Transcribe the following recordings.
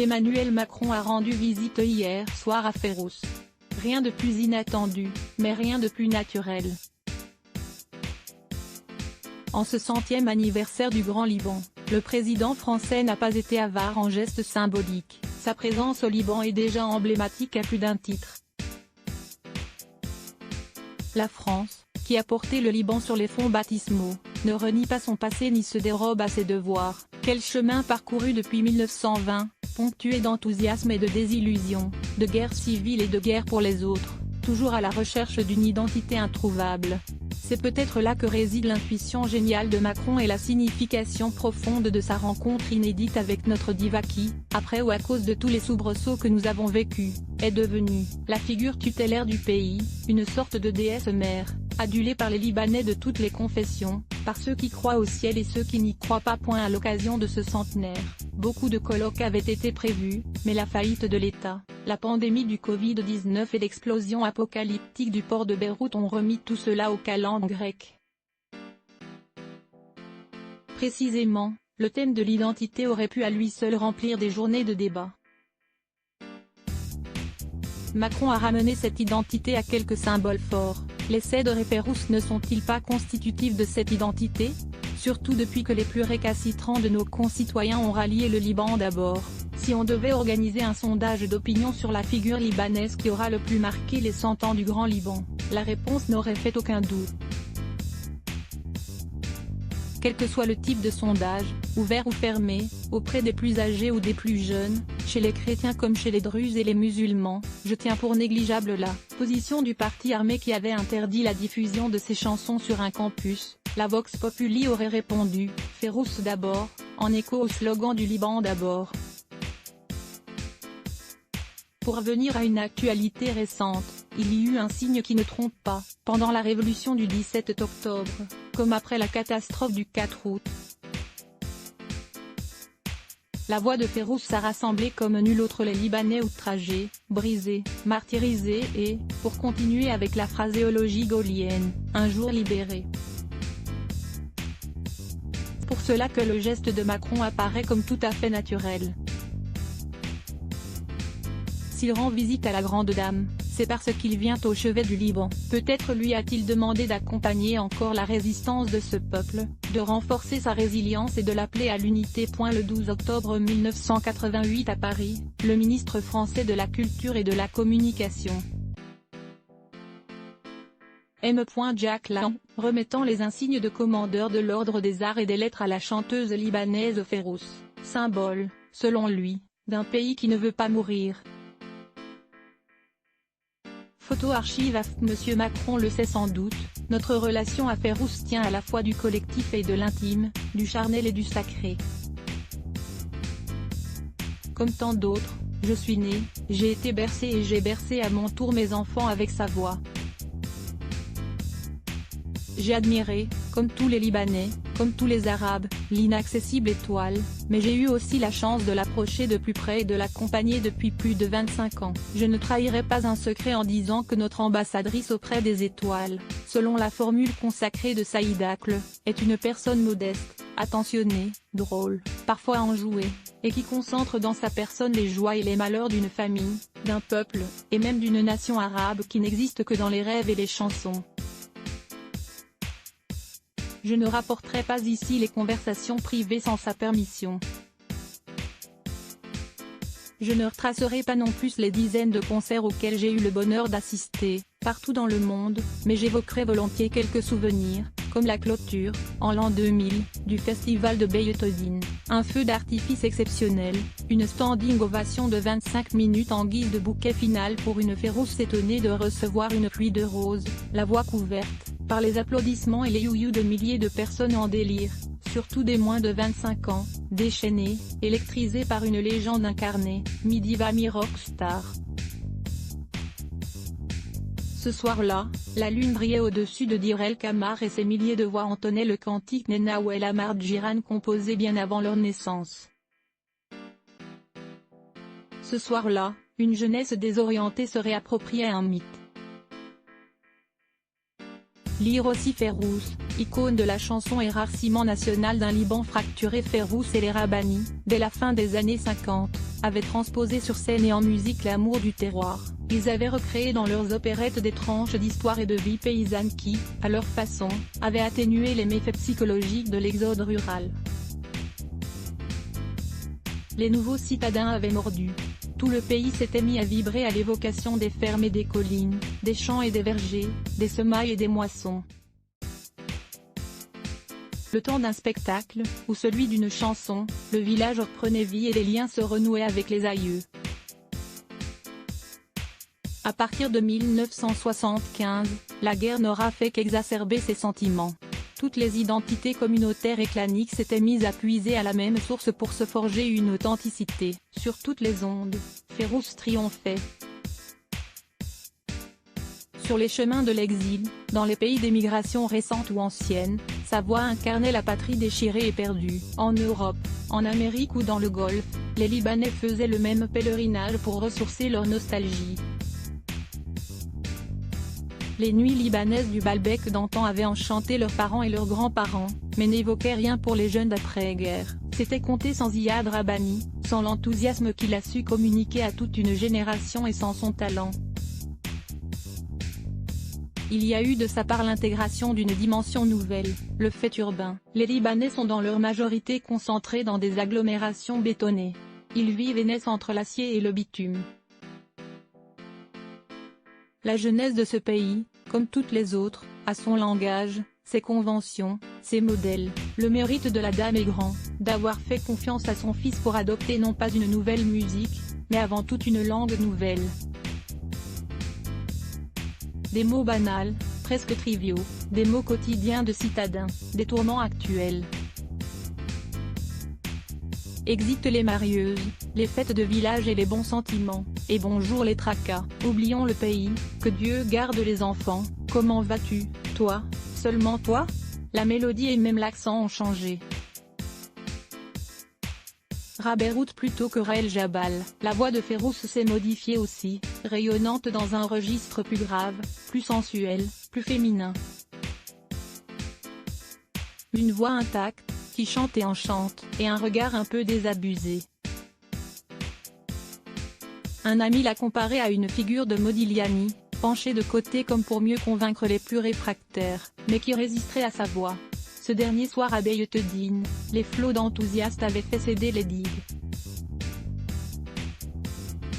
Emmanuel Macron a rendu visite hier soir à Fayrouz. Rien de plus inattendu, mais rien de plus naturel. En ce 100e anniversaire du Grand Liban, le président français n'a pas été avare en gestes symboliques. Sa présence au Liban est déjà emblématique à plus d'un titre. La France, qui a porté le Liban sur les fonds baptismaux, ne renie pas son passé ni se dérobe à ses devoirs. Quel chemin parcouru depuis 1920, ponctué d'enthousiasme et de désillusion, de guerre civile et de guerre pour les autres, toujours à la recherche d'une identité introuvable. C'est peut-être là que réside l'intuition géniale de Macron et la signification profonde de sa rencontre inédite avec notre diva qui, après ou à cause de tous les soubresauts que nous avons vécus, est devenue la figure tutélaire du pays, une sorte de déesse mère, adulée par les Libanais de toutes les confessions, par ceux qui croient au ciel et ceux qui n'y croient pas. À l'occasion de ce centenaire, beaucoup de colloques avaient été prévus, mais la faillite de l'État, la pandémie du Covid-19 et l'explosion apocalyptique du port de Beyrouth ont remis tout cela au calendrier grec. Précisément, le thème de l'identité aurait pu à lui seul remplir des journées de débat. Macron a ramené cette identité à quelques symboles forts. Les cèdres et Fayrouz ne sont-ils pas constitutifs de cette identité ? Surtout depuis que les plus récalcitrants de nos concitoyens ont rallié le Liban d'abord. Si on devait organiser un sondage d'opinion sur la figure libanaise qui aura le plus marqué les 100 ans du Grand Liban, la réponse n'aurait fait aucun doute. Quel que soit le type de sondage, ouvert ou fermé, auprès des plus âgés ou des plus jeunes, chez les chrétiens comme chez les druzes et les musulmans, je tiens pour négligeable la position du parti armé qui avait interdit la diffusion de ses chansons sur un campus. La Vox Populi aurait répondu « Fayrouz d'abord », en écho au slogan du Liban d'abord. Pour revenir à une actualité récente, il y eut un signe qui ne trompe pas, pendant la révolution du 17 octobre, comme après la catastrophe du 4 août. La voix de Fayrouz a rassemblé comme nul autre les Libanais outragés, brisés, martyrisés et, pour continuer avec la phraséologie gaullienne, un jour libérés. Pour cela que le geste de Macron apparaît comme tout à fait naturel. S'il rend visite à la grande dame, c'est parce qu'il vient au chevet du Liban. Peut-être lui a-t-il demandé d'accompagner encore la résistance de ce peuple, de renforcer sa résilience et de l'appeler à l'unité. Le 12 octobre 1988 à Paris, le ministre français de la Culture et de la Communication, M. Jacques Lahan, remettant les insignes de commandeur de l'Ordre des Arts et des Lettres à la chanteuse libanaise Fayrouz, symbole, selon lui, d'un pays qui ne veut pas mourir. Photo archive AFP. Monsieur Macron le sait sans doute, notre relation à Fayrouz tient à la fois du collectif et de l'intime, du charnel et du sacré. Comme tant d'autres, je suis né, j'ai été bercé et j'ai bercé à mon tour mes enfants avec sa voix. J'ai admiré, comme tous les Libanais, comme tous les Arabes, l'inaccessible étoile, mais j'ai eu aussi la chance de l'approcher de plus près et de l'accompagner depuis plus de 25 ans. Je ne trahirai pas un secret en disant que notre ambassadrice auprès des étoiles, selon la formule consacrée de Saïd Akle, est une personne modeste, attentionnée, drôle, parfois enjouée, et qui concentre dans sa personne les joies et les malheurs d'une famille, d'un peuple, et même d'une nation arabe qui n'existe que dans les rêves et les chansons. Je ne rapporterai pas ici les conversations privées sans sa permission. Je ne retracerai pas non plus les dizaines de concerts auxquels j'ai eu le bonheur d'assister, partout dans le monde, mais j'évoquerai volontiers quelques souvenirs, comme la clôture, en l'an 2000, du festival de Beethoven, un feu d'artifice exceptionnel, une standing ovation de 25 minutes en guise de bouquet final pour une Fayrouz étonnée de recevoir une pluie de roses, la voix couverte par les applaudissements et les you-you de milliers de personnes en délire, surtout des moins de 25 ans, déchaînés, électrisés par une légende incarnée, mi-diva mi-rockstar. Ce soir-là, la lune brillait au-dessus de Dir el-Kamar et ses milliers de voix entonnaient le cantique Nena Ouel Amar Djiran composé bien avant leur naissance. Ce soir-là, une jeunesse désorientée se réappropriait un mythe. Lire aussi Férouz, icône de la chanson et rare ciment national d'un Liban fracturé. Férouz et les Rabbani, dès la fin des années 50, avaient transposé sur scène et en musique l'amour du terroir. Ils avaient recréé dans leurs opérettes des tranches d'histoire et de vie paysanne qui, à leur façon, avaient atténué les méfaits psychologiques de l'exode rural. Les nouveaux citadins avaient mordu. Tout le pays s'était mis à vibrer à l'évocation des fermes et des collines, des champs et des vergers, des semailles et des moissons. Le temps d'un spectacle, ou celui d'une chanson, le village reprenait vie et les liens se renouaient avec les aïeux. À partir de 1975, la guerre n'aura fait qu'exacerber ces sentiments. Toutes les identités communautaires et claniques s'étaient mises à puiser à la même source pour se forger une authenticité. Sur toutes les ondes, Férouz triomphait. Sur les chemins de l'exil, dans les pays d'émigration récente ou ancienne, sa voix incarnait la patrie déchirée et perdue. En Europe, en Amérique ou dans le Golfe, les Libanais faisaient le même pèlerinage pour ressourcer leur nostalgie. Les nuits libanaises du Baalbek d'antan avaient enchanté leurs parents et leurs grands-parents, mais n'évoquaient rien pour les jeunes d'après-guerre. C'était compté sans Ziad Rabbani, sans l'enthousiasme qu'il a su communiquer à toute une génération et sans son talent. Il y a eu de sa part l'intégration d'une dimension nouvelle, le fait urbain. Les Libanais sont dans leur majorité concentrés dans des agglomérations bétonnées. Ils vivent et naissent entre l'acier et le bitume. La jeunesse de ce pays, comme toutes les autres, a son langage, ses conventions, ses modèles. Le mérite de la dame est grand, d'avoir fait confiance à son fils pour adopter non pas une nouvelle musique, mais avant tout une langue nouvelle. Des mots banals, presque triviaux, des mots quotidiens de citadins, des tourments actuels. Exit les marieuses, les fêtes de village et les bons sentiments, et bonjour les tracas. Oublions le pays, que Dieu garde les enfants. Comment vas-tu, toi, seulement toi? La mélodie et même l'accent ont changé. Rabeyrout plutôt que Raël Jabal. La voix de Férouz s'est modifiée aussi, rayonnante dans un registre plus grave, plus sensuel, plus féminin. Une voix intacte, qui chante et enchante, et un regard un peu désabusé. Un ami l'a comparé à une figure de Modigliani, penchée de côté comme pour mieux convaincre les plus réfractaires, mais qui résisterait à sa voix. Ce dernier soir à Beytedine, les flots d'enthousiastes avaient fait céder les digues.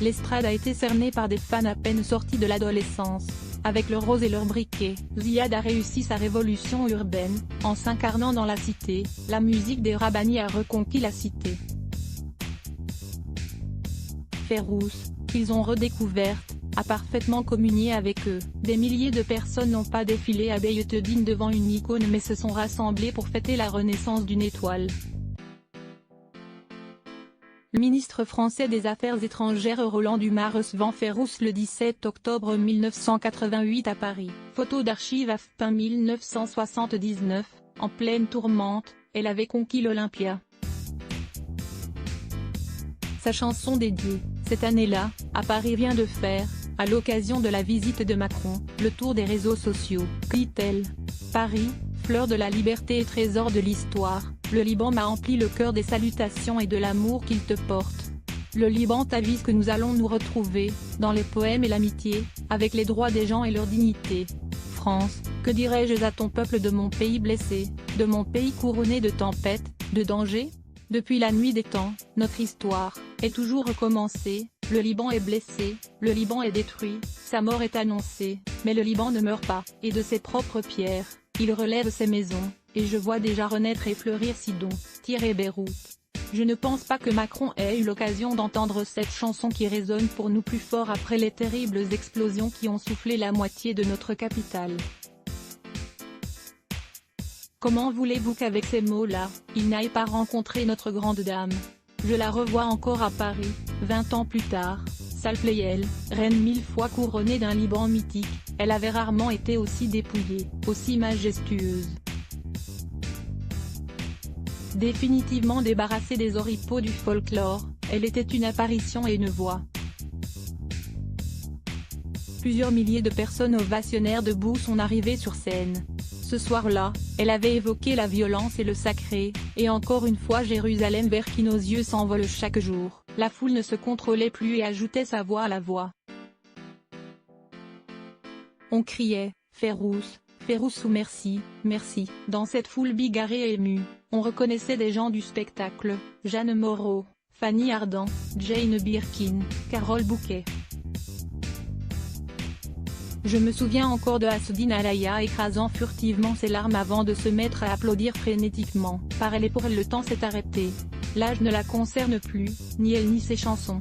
L'estrade a été cernée par des fans à peine sortis de l'adolescence. Avec leurs roses et leurs briquets, Ziad a réussi sa révolution urbaine, en s'incarnant dans la cité. La musique des Rabbani a reconquis la cité. Férouz, qu'ils ont redécouverte, a parfaitement communié avec eux. Des milliers de personnes n'ont pas défilé à Beytedine devant une icône mais se sont rassemblées pour fêter la renaissance d'une étoile. Le ministre français des Affaires étrangères Roland Dumas recevant Férouz le 17 octobre 1988 à Paris. Photo d'archives AFP 1979, en pleine tourmente, elle avait conquis l'Olympia. Sa chanson dédiée, cette année-là, à Paris vient de faire, à l'occasion de la visite de Macron, le tour des réseaux sociaux. Dit-elle. Paris, fleur de la liberté et trésor de l'histoire, le Liban m'a empli le cœur des salutations et de l'amour qu'il te porte. Le Liban t'avise que nous allons nous retrouver, dans les poèmes et l'amitié, avec les droits des gens et leur dignité. France, que dirais-je à ton peuple de mon pays blessé, de mon pays couronné de tempêtes, de dangers? Depuis la nuit des temps, notre histoire est toujours recommencée. Le Liban est blessé, le Liban est détruit, sa mort est annoncée, mais le Liban ne meurt pas, et de ses propres pierres, il relève ses maisons, et je vois déjà renaître et fleurir Sidon, Beyrouth. Je ne pense pas que Macron ait eu l'occasion d'entendre cette chanson qui résonne pour nous plus fort après les terribles explosions qui ont soufflé la moitié de notre capitale. Comment voulez-vous qu'avec ces mots-là, il n'aille pas rencontrer notre grande dame? Je la revois encore à Paris, 20 ans plus tard, Salle Pleyel, reine 1000 fois couronnée d'un Liban mythique, elle avait rarement été aussi dépouillée, aussi majestueuse. Définitivement débarrassée des oripeaux du folklore, elle était une apparition et une voix. Plusieurs milliers de personnes ovationnèrent debout son arrivée sur scène. Ce soir-là, elle avait évoqué la violence et le sacré, et encore une fois Jérusalem vers qui nos yeux s'envolent chaque jour. La foule ne se contrôlait plus et ajoutait sa voix à la voix. On criait « Férouz, Férouz ou merci, merci ». Dans cette foule bigarrée et émue, on reconnaissait des gens du spectacle, Jeanne Moreau, Fanny Ardant, Jane Birkin, Carole Bouquet. Je me souviens encore de Assoudine Alaya écrasant furtivement ses larmes avant de se mettre à applaudir frénétiquement. Par elle et pour elle le temps s'est arrêté. L'âge ne la concerne plus, ni elle ni ses chansons.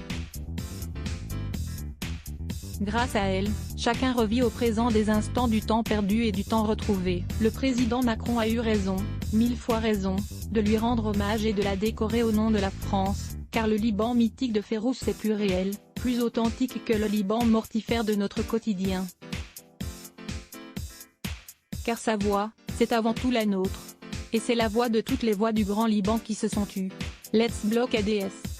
Grâce à elle, chacun revit au présent des instants du temps perdu et du temps retrouvé. Le président Macron a eu raison, 1000 fois raison, de lui rendre hommage et de la décorer au nom de la France, car le Liban mythique de Férouz est plus réel, plus authentique que le Liban mortifère de notre quotidien. Car sa voix, c'est avant tout la nôtre. Et c'est la voix de toutes les voix du Grand Liban qui se sont tues. Let's block ADS.